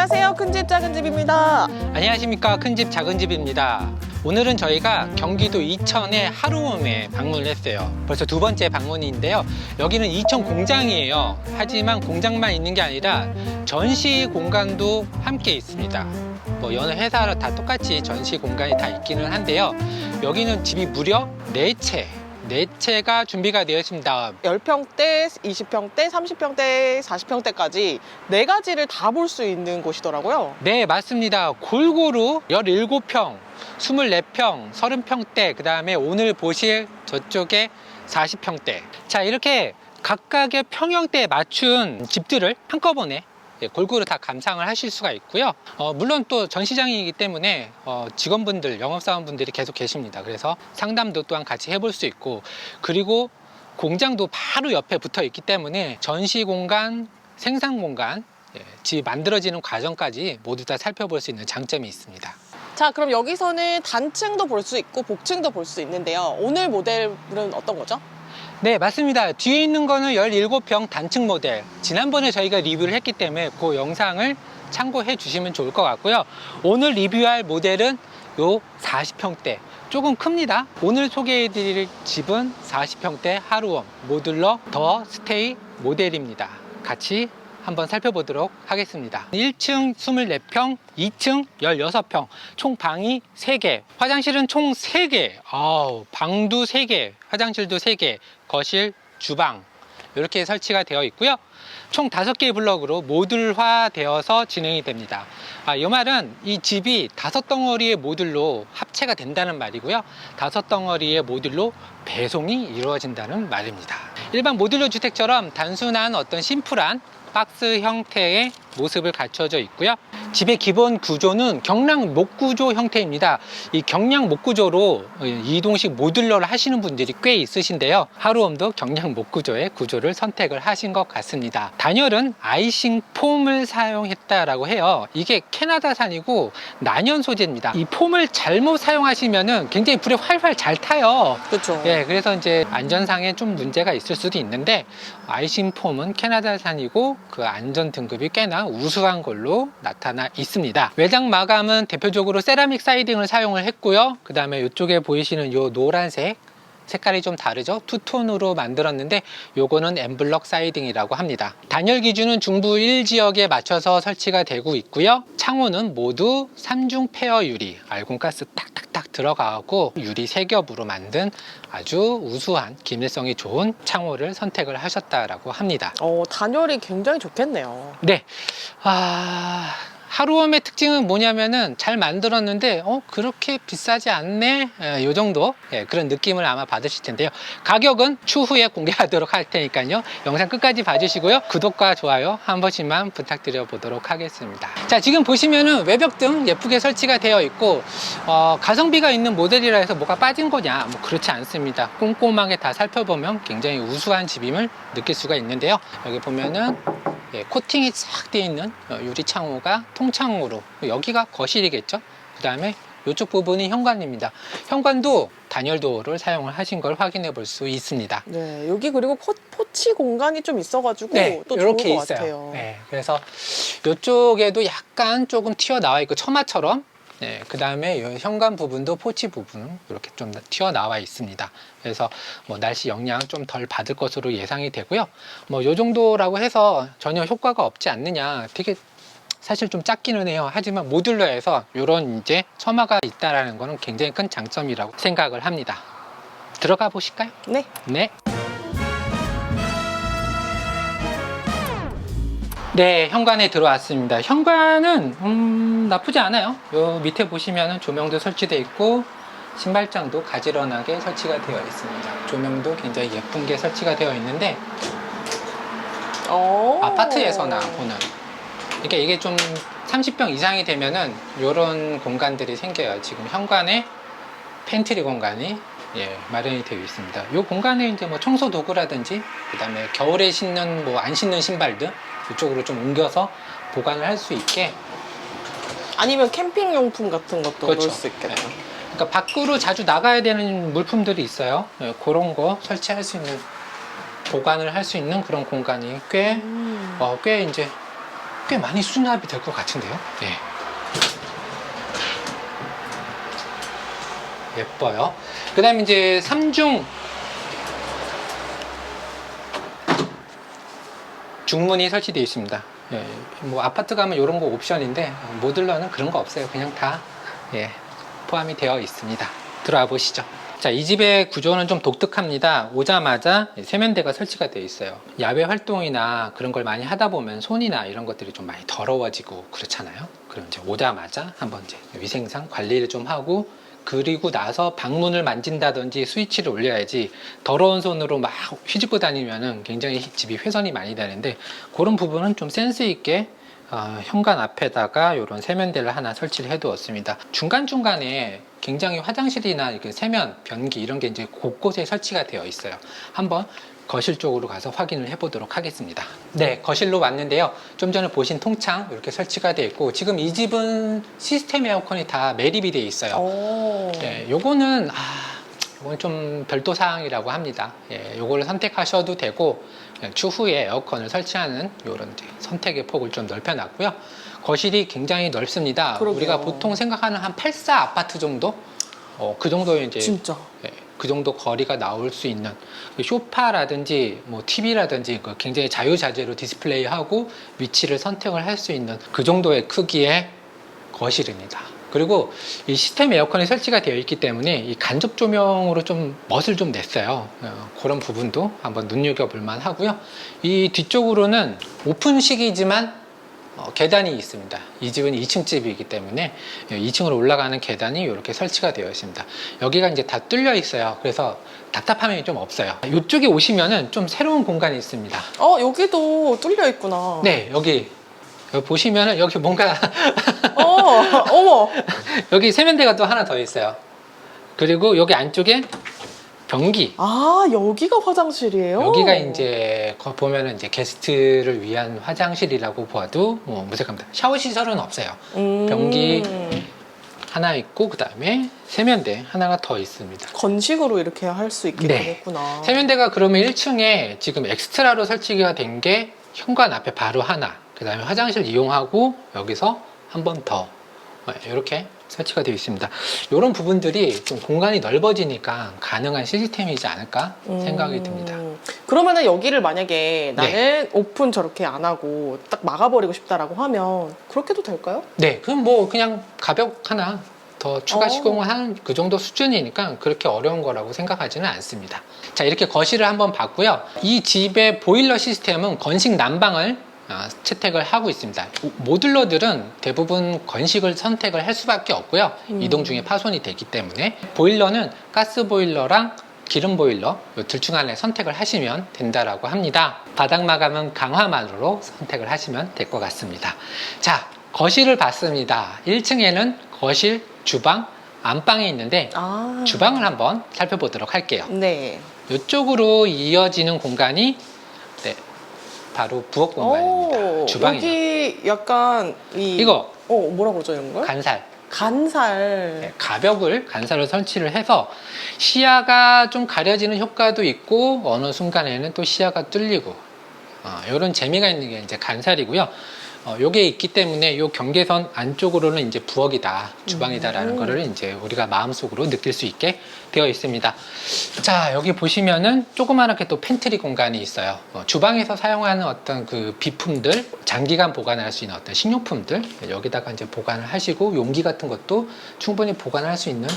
안녕하세요. 큰집 작은집입니다. 안녕하십니까. 큰집 작은집입니다. 오늘은 저희가 경기도 이천의 하루홈에 방문을 했어요. 벌써 두 번째 방문인데요. 여기는 이천 공장이에요. 하지만 공장만 있는 게 아니라 전시 공간도 함께 있습니다. 뭐 여느 회사랑 다 똑같이 전시 공간이 다 있기는 한데요. 여기는 집이 무려 4채가 준비가 되어 있습니다. 10평대, 20평대, 30평대, 40평대까지 4가지를 다 볼 수 있는 곳이더라고요. 네, 맞습니다. 골고루 17평, 24평, 30평대, 그 다음에 오늘 보실 저쪽에 40평대. 자, 이렇게 각각의 평형대에 맞춘 집들을 한꺼번에 골고루 다 감상을 하실 수가 있고요. 물론 또 전시장이기 때문에 직원분들, 영업사원분들이 계속 계십니다. 그래서 상담도 또한 같이 해볼 수 있고, 그리고 공장도 바로 옆에 붙어 있기 때문에 전시 공간, 생산 공간, 집이 만들어지는 과정까지 모두 다 살펴볼 수 있는 장점이 있습니다. 자, 그럼 여기서는 단층도 볼 수 있고 복층도 볼 수 있는데요. 오늘 모델은 어떤 거죠? 네, 맞습니다. 뒤에 있는 거는 17평 단층 모델. 지난번에 저희가 리뷰를 했기 때문에 그 영상을 참고해 주시면 좋을 것 같고요. 오늘 리뷰할 모델은 요 40평대. 조금 큽니다. 오늘 소개해 드릴 집은 40평대 하루홈 모듈러 더 스테이 모델입니다. 같이 한번 살펴보도록 하겠습니다. 1층 24평, 2층 16평, 총 방이 3개, 화장실은 총 3개, 방도 3개, 화장실도 3개, 거실, 주방 이렇게 설치가 되어 있고요. 총 5개의 블럭으로 모듈화 되어서 진행이 됩니다. 이 말은 이 집이 5덩어리의 모듈로 합체가 된다는 말이고요. 5덩어리의 모듈로 배송이 이루어진다는 말입니다. 일반 모듈러 주택처럼 단순한 어떤 심플한 박스 형태의 모습을 갖춰져 있고요. 집의 기본 구조는 경량 목구조 형태입니다. 이 경량 목구조로 이동식 모듈러를 하시는 분들이 꽤 있으신데요. 하루홈도 경량 목구조의 구조를 선택을 하신 것 같습니다. 단열은 아이싱 폼을 사용했다라고 해요. 이게 캐나다산이고 난연 소재입니다. 이 폼을 잘못 사용하시면은 굉장히 불에 활활 잘 타요. 그렇죠. 예, 그래서 이제 안전상에 좀 문제가 있을 수도 있는데, 아이싱 폼은 캐나다산이고 그 안전 등급이 꽤나 우수한 걸로 나타나 있습니다. 외장 마감은 대표적으로 세라믹 사이딩을 사용을 했고요. 그 다음에 이쪽에 보이시는 이 노란색 색깔이 좀 다르죠. 투톤으로 만들었는데 요거는 엠블럭 사이딩이라고 합니다. 단열 기준은 중부 1지역에 맞춰서 설치가 되고 있고요. 창호는 모두 3중 페어 유리, 알곤가스 탁탁탁 들어가고 유리 3겹으로 만든 아주 우수한 기밀성이 좋은 창호를 선택을 하셨다라고 합니다. 단열이 굉장히 좋겠네요. 네. 하루홈의 특징은 뭐냐면은 잘 만들었는데 그렇게 비싸지 않네, 요 정도 그런 느낌을 아마 받으실 텐데요. 가격은 추후에 공개하도록 할 테니까요. 영상 끝까지 봐주시고요. 구독과 좋아요 한 번씩만 부탁드려 보도록 하겠습니다. 자, 지금 보시면은 외벽등 예쁘게 설치가 되어 있고, 가성비가 있는 모델이라 해서 뭐가 빠진 거냐, 뭐 그렇지 않습니다. 꼼꼼하게 다 살펴보면 굉장히 우수한 집임을 느낄 수가 있는데요. 여기 보면은 코팅이 싹 되어 있는 유리 창호가 통창호로, 여기가 거실이겠죠. 그 다음에 이쪽 부분이 현관입니다. 현관도 단열 도어를 사용을 하신 걸 확인해 볼 수 있습니다. 네, 여기 그리고 포치 공간이 좀 있어가지고 또 좋은 이렇게 것 있어요. 같아요. 네, 그래서 이쪽에도 약간 조금 튀어나와 있고 처마처럼, 그 다음에 이 현관 부분도 포치 부분 이렇게 좀 튀어나와 있습니다. 그래서 뭐 날씨 영향 좀 덜 받을 것으로 예상이 되고요. 뭐 이 정도라고 해서 전혀 효과가 없지 않느냐, 되게 사실 좀 작기는 해요. 하지만 모듈러에서 이런 이제 처마가 있다라는 거는 굉장히 큰 장점이라고 생각을 합니다. 들어가 보실까요? 네. 네. 네, 현관에 들어왔습니다. 현관은 나쁘지 않아요. 요 밑에 보시면은 조명도 설치되어 있고 신발장도 가지런하게 설치가 되어 있습니다. 조명도 굉장히 예쁜 게 설치가 되어 있는데, 아파트에서나 보는, 그러니까 이게 좀 30평 이상이 되면은 이런 공간들이 생겨요. 지금 현관에 팬트리 공간이 마련이 되어 있습니다. 이 공간에 이제 뭐 청소 도구라든지, 그 다음에 겨울에 신는 뭐 안 신는 신발들 이쪽으로 좀 옮겨서 보관을 할 수 있게, 아니면 캠핑용품 같은 것도 그렇죠. 넣을 수 있겠네요. 그러니까 밖으로 자주 나가야 되는 물품들이 있어요. 그런 거 설치할 수 있는, 보관을 할 수 있는 그런 공간이 꽤 이제 꽤 많이 수납이 될 것 같은데요. 네. 예뻐요. 그 다음에 이제 3중 중문이 설치되어 있습니다. 예, 뭐 아파트 가면 이런 거 옵션인데 모듈러는 그런 거 없어요. 그냥 다 예, 포함이 되어 있습니다. 들어와 보시죠. 자, 이 집의 구조는 좀 독특합니다. 오자마자 세면대가 설치가 되어 있어요. 야외 활동이나 그런 걸 많이 하다 보면 손이나 이런 것들이 좀 많이 더러워지고 그렇잖아요. 그럼 이제 오자마자 한번 이제 위생상 관리를 좀 하고, 그리고 나서 방문을 만진다든지 스위치를 올려야지 더러운 손으로 막 휘집고 다니면은 굉장히 집이 훼손이 많이 되는데, 그런 부분은 좀 센스 있게 현관 앞에다가 이런 세면대를 하나 설치를 해 두었습니다. 중간중간에 굉장히 화장실이나 이렇게 세면, 변기 이런 게 이제 곳곳에 설치가 되어 있어요. 한번 거실 쪽으로 가서 확인을 해 보도록 하겠습니다. 네, 거실로 왔는데요. 좀 전에 보신 통창 이렇게 설치가 되어 있고, 지금 이 집은 시스템 에어컨이 다 매립이 되어 있어요. 네, 요거는 이건 좀 별도 사항이라고 합니다. 예, 요거를 선택하셔도 되고, 추후에 에어컨을 설치하는 이런 선택의 폭을 좀 넓혀놨고요. 거실이 굉장히 넓습니다. 그러게요. 우리가 보통 생각하는 한 8사 아파트 정도? 그 정도의 이제 진짜. 예, 그 정도 거리가 나올 수 있는 소파라든지 뭐 TV라든지 굉장히 자유자재로 디스플레이하고 위치를 선택을 할 수 있는 그 정도의 크기의 거실입니다. 그리고 이 시스템 에어컨이 설치가 되어 있기 때문에 이 간접 조명으로 좀 멋을 좀 냈어요. 그런 부분도 한번 눈여겨볼 만 하고요. 이 뒤쪽으로는 오픈식이지만 계단이 있습니다. 이 집은 2층 집이기 때문에 2층으로 올라가는 계단이 이렇게 설치가 되어 있습니다. 여기가 이제 다 뚫려 있어요. 그래서 답답함이 좀 없어요. 이쪽에 오시면은 좀 새로운 공간이 있습니다. 여기도 뚫려 있구나. 네, 여기 보시면은 여기 뭔가 어머. 여기 세면대가 또 하나 더 있어요. 그리고 여기 안쪽에 변기. 여기가 화장실이에요? 여기가 이제 보면은 이제 게스트를 위한 화장실이라고 봐도 뭐 무색합니다. 샤워 시설은 없어요. 변기 하나 있고, 그 다음에 세면대 하나가 더 있습니다. 건식으로 이렇게 할 수 있게 네. 되겠구나. 세면대가 그러면 1층에 지금 엑스트라로 설치가 된 게 현관 앞에 바로 하나, 그 다음에 화장실 이용하고 여기서 한 번 더 이렇게 설치가 되어 있습니다. 이런 부분들이 좀 공간이 넓어지니까 가능한 시스템이지 않을까 생각이 듭니다. 그러면은 여기를 만약에 나는 네. 오픈 저렇게 안 하고 딱 막아버리고 싶다라고 하면 그렇게도 될까요? 네, 그럼 뭐 그냥 가벽 하나 더 추가 시공을 하는 그 정도 수준이니까 그렇게 어려운 거라고 생각하지는 않습니다. 자, 이렇게 거실을 한번 봤고요. 이 집의 보일러 시스템은 건식 난방을 채택을 하고 있습니다. 모듈러들은 대부분 건식을 선택을 할 수밖에 없고요. 이동 중에 파손이 되기 때문에 보일러는 가스 보일러랑 기름 보일러 이 둘 중 하나에 선택을 하시면 된다라고 합니다. 바닥 마감은 강화만으로 선택을 하시면 될 것 같습니다. 자, 거실을 봤습니다. 1층에는 거실, 주방, 안방이 있는데 주방을 한번 살펴보도록 할게요. 네. 이쪽으로 이어지는 공간이 바로 부엌 공간입니다. 주방이요. 여기 약간 이거 뭐라 그러죠 이런 걸? 간살. 네, 가벽을 간살로 설치를 해서 시야가 좀 가려지는 효과도 있고, 어느 순간에는 또 시야가 뚫리고 이런 재미가 있는 게 이제 간살이고요. 요게 있기 때문에 요 경계선 안쪽으로는 이제 부엌이다, 주방이다라는 거를 이제 우리가 마음속으로 느낄 수 있게 되어 있습니다. 자, 여기 보시면은 조그맣게 또 팬트리 공간이 있어요. 주방에서 사용하는 어떤 그 비품들, 장기간 보관할 수 있는 어떤 식료품들 여기다가 이제 보관을 하시고, 용기 같은 것도 충분히 보관할 수 있는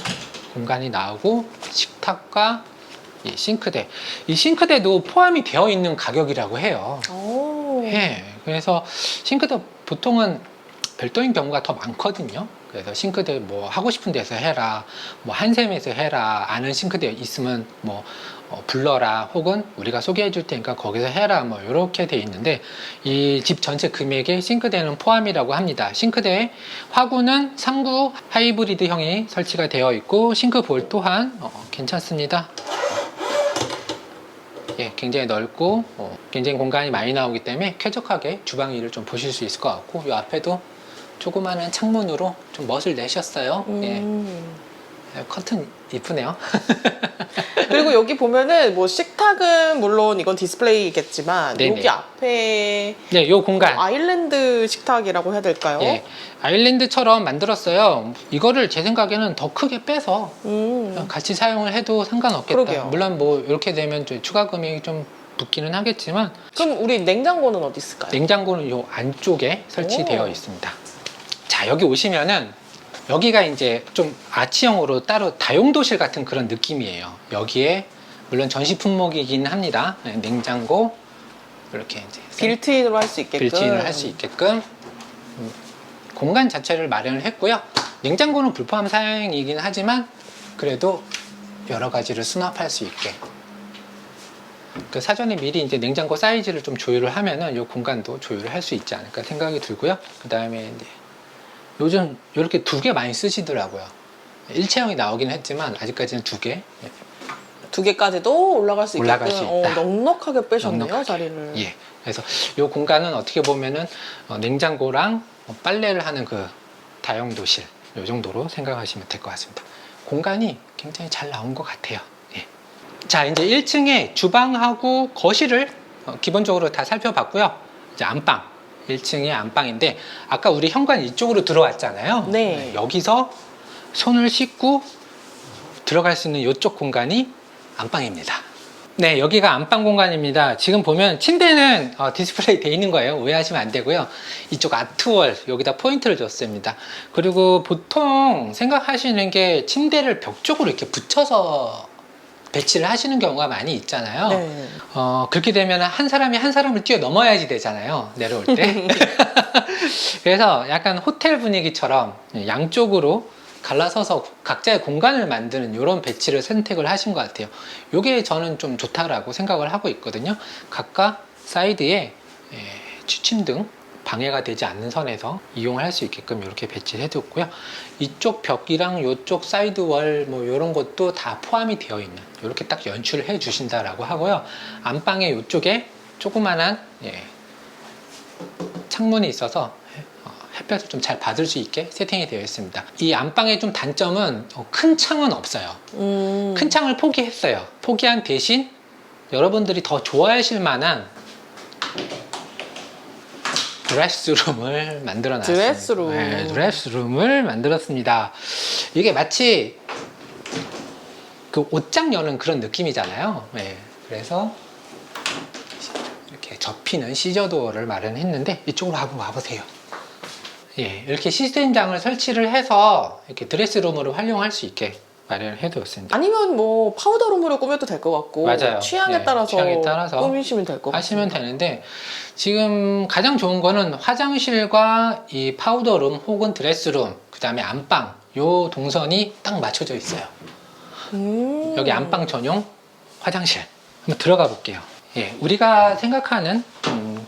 공간이 나오고, 식탁과 이 싱크대, 이 싱크대도 포함이 되어 있는 가격이라고 해요. 예, 그래서 싱크대 보통은 별도인 경우가 더 많거든요. 그래서 싱크대 뭐 하고 싶은 데서 해라, 뭐 한샘에서 해라, 아는 싱크대 있으면 뭐 불러라, 혹은 우리가 소개해 줄 테니까 거기서 해라, 뭐 이렇게 돼 있는데, 이 집 전체 금액에 싱크대는 포함이라고 합니다. 싱크대에 화구는 3구 하이브리드형이 설치가 되어 있고, 싱크볼 또한 괜찮습니다. 예, 굉장히 넓고 굉장히 공간이 많이 나오기 때문에 쾌적하게 주방 일을 좀 보실 수 있을 것 같고, 이 앞에도 조그마한 창문으로 좀 멋을 내셨어요. 예. 커튼 이쁘네요. 그리고 여기 보면은 뭐 식탁은 물론 이건 디스플레이겠지만 네네. 여기 앞에 네, 요 공간. 아일랜드 식탁이라고 해야 될까요? 예, 아일랜드처럼 만들었어요. 이거를 제 생각에는 더 크게 빼서 같이 사용을 해도 상관없겠다. 그러게요. 물론 뭐 이렇게 되면 좀 추가 금액이 좀 붙기는 하겠지만 그럼 우리 냉장고는 어디 있을까요? 냉장고는 요 안쪽에 설치되어 오. 있습니다. 자, 여기 오시면은 여기가 이제 좀 아치형으로 따로 다용도실 같은 그런 느낌이에요. 여기에 물론 전시 품목이긴 합니다. 네, 냉장고 이렇게 이제 빌트인으로 할 수 있게끔. 빌트인을 할 수 있게끔 공간 자체를 마련을 했고요. 냉장고는 불포함 사양이긴 하지만 그래도 여러 가지를 수납할 수 있게 그 사전에 미리 이제 냉장고 사이즈를 좀 조율을 하면은 이 공간도 조율을 할 수 있지 않을까 생각이 들고요. 그 다음에 이제 요즘 이렇게 두 개 많이 쓰시더라고요. 일체형이 나오긴 했지만 아직까지는 두 개. 두 개까지도 올라갈 수 있게끔. 올라갈 수 있다. 넉넉하게 빼셨네요, 넉넉하게. 자리를. 예. 그래서 이 공간은 어떻게 보면은 냉장고랑 빨래를 하는 그 다용도실 이 정도로 생각하시면 될 것 같습니다. 공간이 굉장히 잘 나온 것 같아요. 예. 자, 이제 1층에 주방하고 거실을 기본적으로 다 살펴봤고요. 이제 안방, 1층의 안방인데 아까 우리 현관 이쪽으로 들어왔잖아요. 네. 여기서 손을 씻고 들어갈 수 있는 이쪽 공간이 안방입니다. 네, 여기가 안방 공간입니다. 지금 보면 침대는 디스플레이 돼 있는 거예요. 오해하시면 안 되고요. 이쪽 아트월 여기다 포인트를 줬습니다. 그리고 보통 생각하시는 게 침대를 벽 쪽으로 이렇게 붙여서 배치를 하시는 경우가 많이 있잖아요. 네. 그렇게 되면 한 사람이 한 사람을 뛰어넘어야지 되잖아요. 내려올 때. 그래서 약간 호텔 분위기처럼 양쪽으로 갈라서서 각자의 공간을 만드는 이런 배치를 선택을 하신 것 같아요. 이게 저는 좀 좋다라고 생각을 하고 있거든요. 각각 사이드에 취침등 방해가 되지 않는 선에서 이용을 할 수 있게끔 이렇게 배치를 해뒀고요. 이쪽 벽이랑 이쪽 사이드 월 뭐 이런 것도 다 포함이 되어 있는 이렇게 딱 연출을 해 주신다라고 하고요. 안방의 이쪽에 조그만한 창문이 있어서 햇볕을 좀 잘 받을 수 있게 세팅이 되어 있습니다. 이 안방의 좀 단점은 큰 창은 없어요. 큰 창을 포기했어요. 포기한 대신 여러분들이 더 좋아하실 만한 드레스룸을 만들어 놨습니다. 드레스룸. 네, 드레스룸을 만들었습니다. 이게 마치 그 옷장 여는 그런 느낌이잖아요. 네, 그래서 이렇게 접히는 시저도어를 마련했는데 이쪽으로 한번 와보세요. 예, 이렇게 시스템장을 설치를 해서 이렇게 드레스룸으로 활용할 수 있게 마련해 두었습니다. 아니면 뭐 파우더룸으로 꾸며도 될 것 같고. 맞아요. 취향에 네, 따라서 취향에 따라서 꾸미시면 될 것 같아요. 하시면 되는데 지금 가장 좋은 거는 화장실과 이 파우더룸 혹은 드레스룸 그 다음에 안방 요 동선이 딱 맞춰져 있어요. 여기 안방 전용 화장실 한번 들어가 볼게요. 예, 우리가 생각하는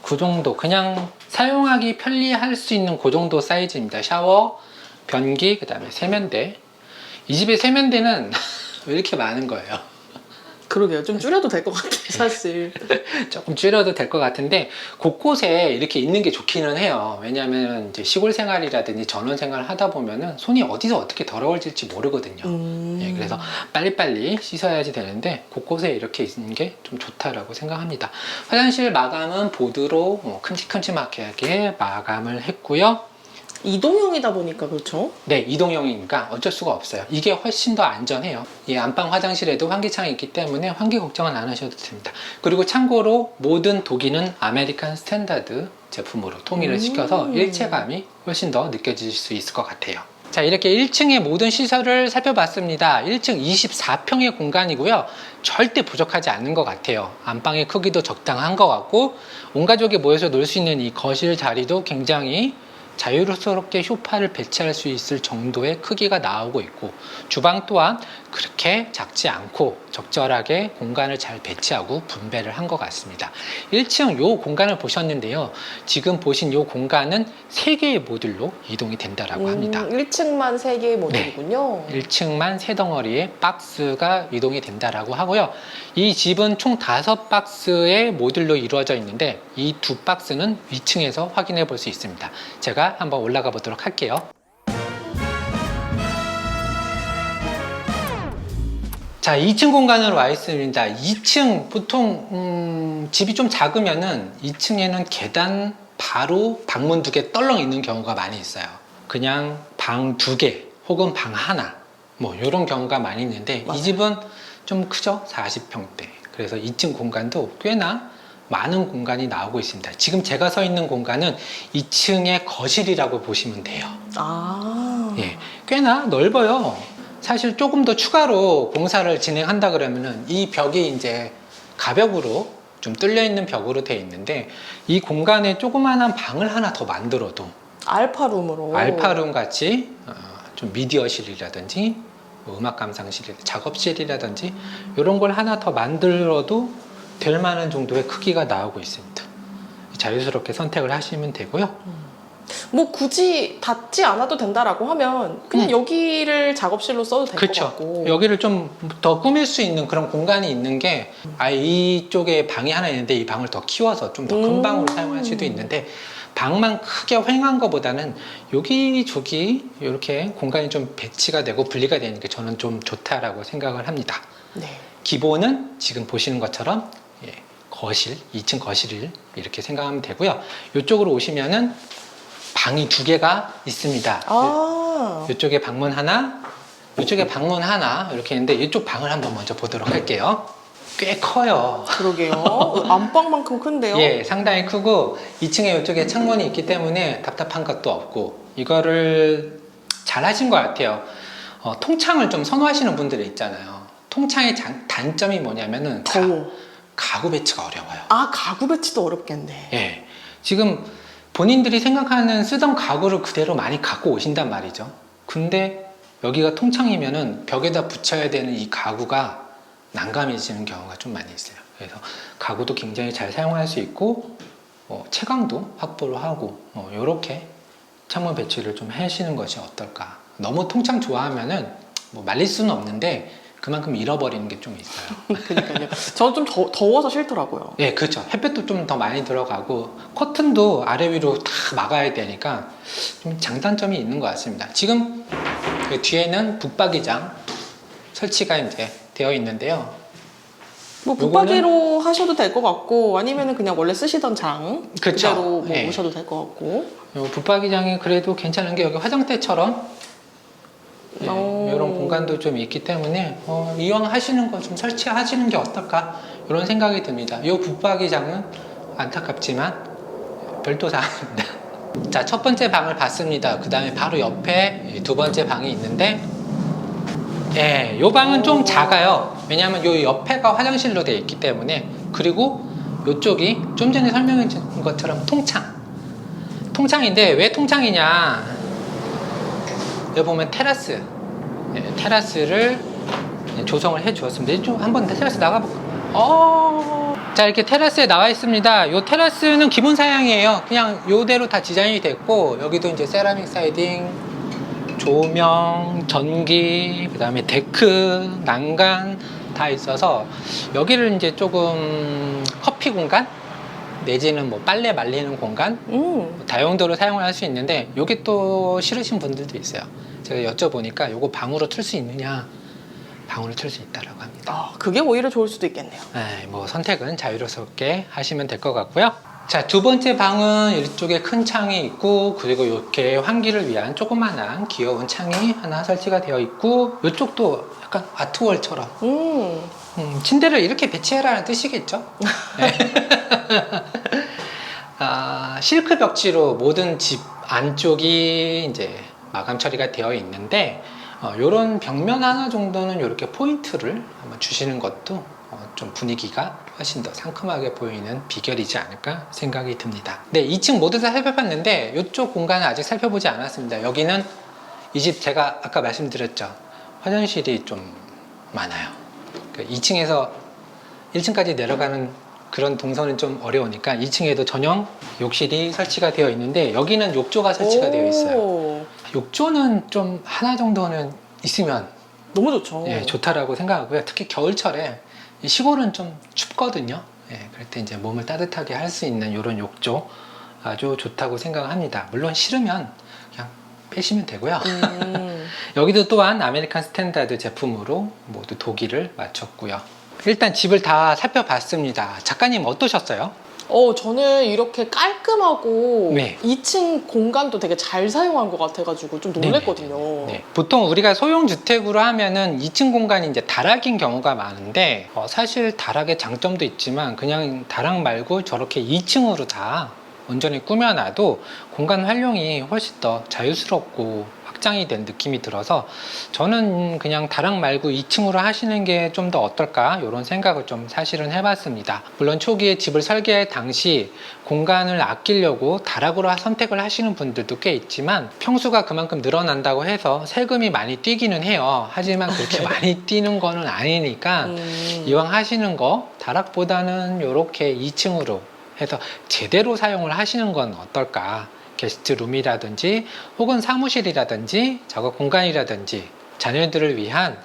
그 정도 그냥 사용하기 편리할 수 있는 그 정도 사이즈입니다. 샤워, 변기, 그 다음에 세면대. 이 집의 세면대는 왜 이렇게 많은 거예요? 그러게요. 좀 줄여도 될 것 같아요, 사실. 조금 줄여도 될 것 같은데 곳곳에 이렇게 있는 게 좋기는 해요. 왜냐하면 이제 시골 생활이라든지 전원 생활을 하다 보면은 손이 어디서 어떻게 더러워질지 모르거든요. 예, 그래서 빨리빨리 씻어야지 되는데 곳곳에 이렇게 있는 게 좀 좋다라고 생각합니다. 화장실 마감은 보드로 큼직큼직하게 마감을 했고요. 이동형이다 보니까 그렇죠? 네, 이동형이니까 어쩔 수가 없어요. 이게 훨씬 더 안전해요. 이 안방 화장실에도 환기창이 있기 때문에 환기 걱정은 안 하셔도 됩니다. 그리고 참고로 모든 도기는 아메리칸 스탠다드 제품으로 통일을 시켜서 일체감이 훨씬 더 느껴질 수 있을 것 같아요. 자, 이렇게 1층의 모든 시설을 살펴봤습니다. 1층 24평의 공간이고요. 절대 부족하지 않는 것 같아요. 안방의 크기도 적당한 것 같고 온 가족이 모여서 놀 수 있는 이 거실 자리도 굉장히 자유롭게 소파를 배치할 수 있을 정도의 크기가 나오고 있고 주방 또한 그렇게 작지 않고 적절하게 공간을 잘 배치하고 분배를 한 것 같습니다. 1층 요 공간을 보셨는데요. 지금 보신 요 공간은 3개의 모듈로 이동이 된다라고 합니다. 1층만 3개의 모델이군요. 1층만 3덩어리의 박스가 이동이 된다라고 하고요. 이 집은 총 5박스의 모듈로 이루어져 있는데 이 2박스는 2층에서 확인해 볼 수 있습니다. 제가 한번 올라가 보도록 할게요. 자, 2층 공간으로 와 있습니다. 2층 보통 집이 좀 작으면은 2층에는 계단 바로 방문 2개 떨렁 있는 경우가 많이 있어요. 그냥 방 2개 혹은 방 하나 뭐 이런 경우가 많이 있는데 맞아요. 이 집은 좀 크죠? 40평대. 그래서 2층 공간도 꽤나 많은 공간이 나오고 있습니다. 지금 제가 서 있는 공간은 2층의 거실이라고 보시면 돼요. 아. 예, 꽤나 넓어요. 사실 조금 더 추가로 공사를 진행한다 그러면은 이 벽이 이제 가벽으로 좀 뚫려 있는 벽으로 되어 있는데 이 공간에 조그마한 방을 하나 더 만들어도 알파룸으로. 알파룸 같이 좀 미디어실이라든지 뭐 음악 감상실, 작업실이라든지 이런 걸 하나 더 만들어도 될 만한 정도의 크기가 나오고 있습니다. 자유스럽게 선택을 하시면 되고요. 뭐 굳이 닫지 않아도 된다라고 하면 그냥 여기를 작업실로 써도 될 것 그렇죠. 같고. 여기를 좀 더 꾸밀 수 있는 그런 공간이 있는 게 아예 이쪽에 방이 하나 있는데 이 방을 더 키워서 좀 더 큰 방으로 사용할 수도 있는데 방만 크게 횡한 것보다는 여기저기 이렇게 공간이 좀 배치가 되고 분리가 되는 게 저는 좀 좋다라고 생각을 합니다. 네. 기본은 지금 보시는 것처럼 거실, 2층 거실을 이렇게 생각하면 되고요. 이쪽으로 오시면은 방이 2개가 있습니다. 아. 이쪽에 방문 하나, 이쪽에 방문 하나 이렇게 있는데 이쪽 방을 한번 먼저 보도록 할게요. 꽤 커요. 그러게요. 안방만큼 큰데요. 예, 상당히 크고 2층에 이쪽에 창문이 있기 때문에 답답한 것도 없고 이거를 잘 하신 것 같아요. 통창을 좀 선호하시는 분들이 있잖아요. 통창의 단점이 뭐냐면은 더워. 가구 배치가 어려워요. 아, 가구 배치도 어렵겠네. 예, 지금 본인들이 생각하는 쓰던 가구를 그대로 많이 갖고 오신단 말이죠. 근데 여기가 통창이면은 벽에다 붙여야 되는 이 가구가 난감해지는 경우가 좀 많이 있어요. 그래서 가구도 굉장히 잘 사용할 수 있고 채광도 확보를 하고 이렇게 창문 배치를 좀 하시는 것이 어떨까. 너무 통창 좋아하면은 뭐 말릴 수는 없는데 그만큼 잃어버리는 게 좀 있어요. 그러니까요. 저는 좀 더워서 싫더라고요. 예, 그렇죠. 햇볕도 좀 더 많이 들어가고 커튼도 아래 위로 다 막아야 되니까 좀 장단점이 있는 것 같습니다. 지금 그 뒤에는 붙박이장 설치가 이제 되어 있는데요. 뭐 붙박이로 하셔도 될 것 같고 아니면은 그냥 원래 쓰시던 장 그쵸. 그대로 뭐 예. 오셔도 될 것 같고. 요 붙박이장이 그래도 괜찮은 게 여기 화장대처럼 이런 공간도 좀 있기 때문에 이왕 하시는 거 좀 설치하시는 게 어떨까 이런 생각이 듭니다. 이 붙박이장은 안타깝지만 별도 사항입니다. 자, 첫 번째 방을 봤습니다. 그 다음에 바로 옆에 2번째 방이 있는데 이 방은 좀 작아요. 왜냐하면 이 옆에가 화장실로 되어 있기 때문에. 그리고 이쪽이 좀 전에 설명해 준 것처럼 통창인데 왜 통창이냐, 여기 보면 테라스, 테라스를 조성을 해 주었습니다. 좀 한번 테라스 나가볼까요? 자, 이렇게 테라스에 나와 있습니다. 이 테라스는 기본 사양이에요. 그냥 이대로 다 디자인이 됐고 여기도 이제 세라믹 사이딩, 조명, 전기, 그 다음에 데크, 난간 다 있어서 여기를 이제 조금 커피 공간 내지는 뭐 빨래 말리는 공간 다용도로 사용을 할 수 있는데 이게 또 싫으신 분들도 있어요. 제가 여쭤보니까 이거 방으로 틀 수 있느냐, 방으로 틀 수 있다라고 합니다. 아, 그게 오히려 좋을 수도 있겠네요. 뭐 선택은 자유롭게 하시면 될 것 같고요. 자, 2번째 방은 이쪽에 큰 창이 있고 그리고 이렇게 환기를 위한 조그만한 귀여운 창이 하나 설치가 되어 있고 이쪽도 약간 아트월처럼 침대를 이렇게 배치해라는 뜻이겠죠. 네. 실크 벽지로 모든 집 안쪽이 이제 마감 처리가 되어 있는데 이런 벽면 하나 정도는 이렇게 포인트를 한번 주시는 것도 좀 분위기가 훨씬 더 상큼하게 보이는 비결이지 않을까 생각이 듭니다. 네, 2층 모두 다 살펴봤는데 이쪽 공간은 아직 살펴보지 않았습니다. 여기는 이 집 제가 아까 말씀드렸죠, 화장실이 좀 많아요. 2층에서 1층까지 내려가는 그런 동선은 좀 어려우니까 2층에도 전용 욕실이 설치가 되어 있는데 여기는 욕조가 설치가 되어 있어요. 욕조는 좀 하나 정도는 있으면 너무 좋죠. 좋다라고 생각하고요. 특히 겨울철에 시골은 좀 춥거든요. 그럴 때 이제 몸을 따뜻하게 할 수 있는 이런 욕조 아주 좋다고 생각합니다. 물론 싫으면 그냥 빼시면 되고요. 여기도 또한 아메리칸 스탠다드 제품으로 모두 도기를 맞췄고요. 일단 집을 다 살펴봤습니다. 작가님 어떠셨어요? 저는 이렇게 깔끔하고 네. 2층 공간도 되게 잘 사용한 것 같아가지고 좀 놀랬거든요. 네. 보통 우리가 소형주택으로 하면은 2층 공간이 이제 다락인 경우가 많은데 사실 다락의 장점도 있지만 그냥 다락 말고 저렇게 2층으로 다 온전히 꾸며놔도 공간 활용이 훨씬 더 자유스럽고 확장이 된 느낌이 들어서 저는 그냥 다락 말고 2층으로 하시는 게 좀 더 어떨까 이런 생각을 좀 사실은 해봤습니다. 물론 초기에 집을 설계할 당시 공간을 아끼려고 다락으로 선택을 하시는 분들도 꽤 있지만 평수가 그만큼 늘어난다고 해서 세금이 많이 뛰기는 해요. 하지만 그렇게 많이 뛰는 거는 아니니까 이왕 하시는 거 다락보다는 이렇게 2층으로 해서 제대로 사용을 하시는 건 어떨까. 게스트룸이라든지 혹은 사무실이라든지 작업 공간이라든지 자녀들을 위한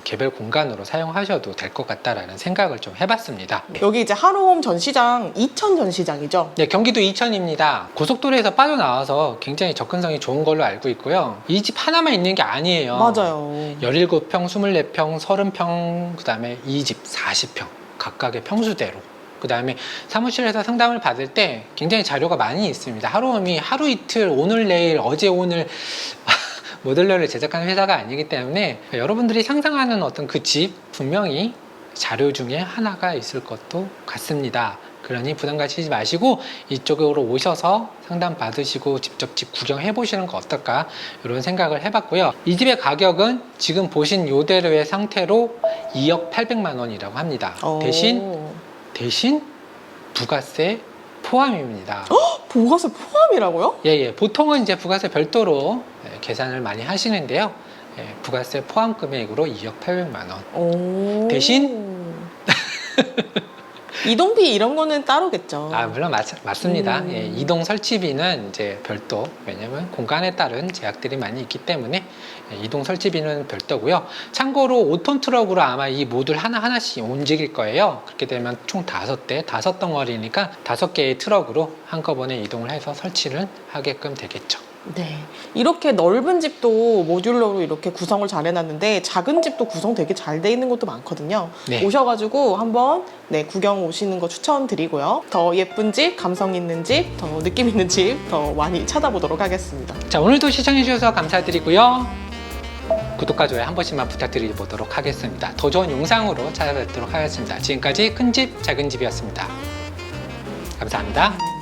개별 공간으로 사용하셔도 될 것 같다라는 생각을 좀 해봤습니다. 여기 이제 하루홈 전시장 이천 전시장이죠? 네, 경기도 이천입니다. 고속도로에서 빠져나와서 굉장히 접근성이 좋은 걸로 알고 있고요. 이 집 하나만 있는 게 아니에요. 맞아요. 17평, 24평, 30평, 그 다음에 이 집 40평 각각의 평수대로 그 다음에 사무실에서 상담을 받을 때 굉장히 자료가 많이 있습니다. 하루홈이 하루 이틀, 오늘 내일, 어제 오늘 모듈러를 제작하는 회사가 아니기 때문에 여러분들이 상상하는 어떤 그 집 분명히 자료 중에 하나가 있을 것도 같습니다. 그러니 부담 가지지 마시고 이쪽으로 오셔서 상담 받으시고 직접 집 구경해 보시는 거 어떨까 이런 생각을 해봤고요. 이 집의 가격은 지금 보신 이대로의 상태로 2억 800만 원이라고 합니다. 대신 부가세 포함입니다. 부가세 포함이라고요? 예. 보통은 이제 부가세 별도로 계산을 많이 하시는데요. 부가세 포함 금액으로 2억 800만 원. 대신 이동비 이런 거는 따로겠죠. 물론 맞습니다. 이동 설치비는 이제 별도, 왜냐면 공간에 따른 제약들이 많이 있기 때문에 이동 설치비는 별도고요. 참고로 5톤 트럭으로 아마 이 모듈 하나하나씩 움직일 거예요. 그렇게 되면 총 5대, 5덩어리니까 5개의 트럭으로 한꺼번에 이동을 해서 설치를 하게끔 되겠죠. 네, 이렇게 넓은 집도 모듈러로 이렇게 구성을 잘 해놨는데 작은 집도 구성 되게 잘 돼 있는 것도 많거든요. 네. 오셔가지고 한번 구경 오시는 거 추천드리고요. 더 예쁜 집, 감성 있는 집, 더 느낌 있는 집 더 많이 찾아보도록 하겠습니다. 자, 오늘도 시청해 주셔서 감사드리고요. 구독과 좋아요 한 번씩만 부탁드리도록 하겠습니다. 더 좋은 영상으로 찾아뵙도록 하겠습니다. 지금까지 큰 집, 작은 집이었습니다. 감사합니다.